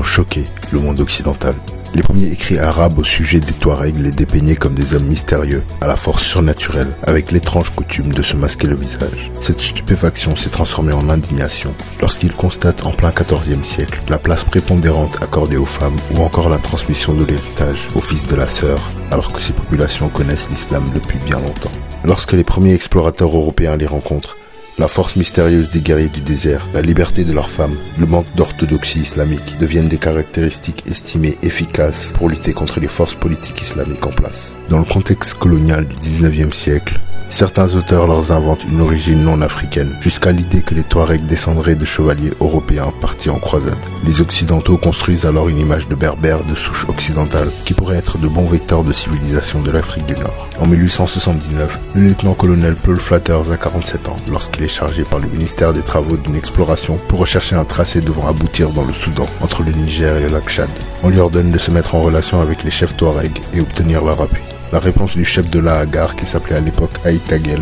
choqué le monde occidental. Les premiers écrits arabes au sujet des Touaregs les dépeignaient comme des hommes mystérieux, à la force surnaturelle, avec l'étrange coutume de se masquer le visage. Cette stupéfaction s'est transformée en indignation lorsqu'ils constatent en plein XIVe siècle la place prépondérante accordée aux femmes ou encore la transmission de l'héritage au fils de la sœur, alors que ces populations connaissent l'islam depuis bien longtemps. Lorsque les premiers explorateurs européens les rencontrent, la force mystérieuse des guerriers du désert, la liberté de leurs femmes, le manque d'orthodoxie islamique deviennent des caractéristiques estimées efficaces pour lutter contre les forces politiques islamiques en place. Dans le contexte colonial du XIXe siècle, certains auteurs leur inventent une origine non africaine, jusqu'à l'idée que les Touaregs descendraient de chevaliers européens partis en croisade. Les Occidentaux construisent alors une image de berbères de souche occidentale qui pourraient être de bons vecteurs de civilisation de l'Afrique du Nord. En 1879, le lieutenant-colonel Paul Flatters a 47 ans lorsqu'il est chargé par le ministère des Travaux d'une exploration pour rechercher un tracé devant aboutir dans le Soudan, entre le Niger et le lac Tchad. On lui ordonne de se mettre en relation avec les chefs Touaregs et obtenir leur appui. La réponse du chef de la Hagar, qui s'appelait à l'époque Aïtagel,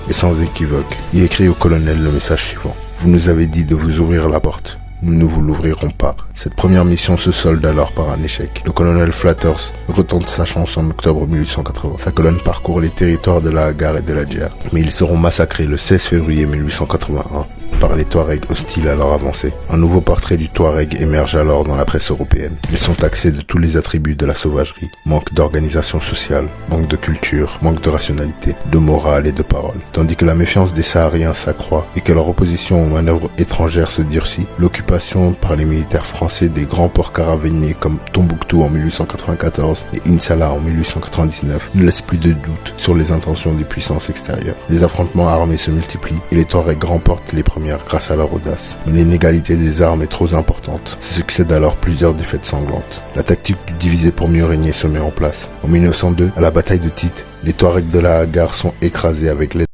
est sans équivoque. Il écrit au colonel le message suivant. « Vous nous avez dit de vous ouvrir la porte. Nous ne vous l'ouvrirons pas. » Cette première mission se solde alors par un échec. Le colonel Flatters retente sa chance en octobre 1880. Sa colonne parcourt les territoires de la Hagar et de la Djer. Mais ils seront massacrés le 16 février 1881 par les Touaregs hostiles à leur avancée. Un nouveau portrait du Touareg émerge alors dans la presse européenne. Ils sont taxés de tous les attributs de la sauvagerie. Manque d'organisation sociale, manque de culture, manque de rationalité, de morale et de parole. Tandis que la méfiance des Sahariens s'accroît et que leur opposition aux manœuvres étrangères se durcit, l'occupation par les militaires français des grands ports caravaniers comme Tombouctou en 1894 et Insala en 1899 ne laisse plus de doute sur les intentions des puissances extérieures. Les affrontements armés se multiplient et les Touaregs remportent les premières grâce à leur audace. Mais l'inégalité des armes est trop importante. Se succèdent alors plusieurs défaites sanglantes. La tactique du diviser pour mieux régner se met en place. En 1902, à la bataille de Tite, les Touaregs de la Hagar sont écrasés avec l'aide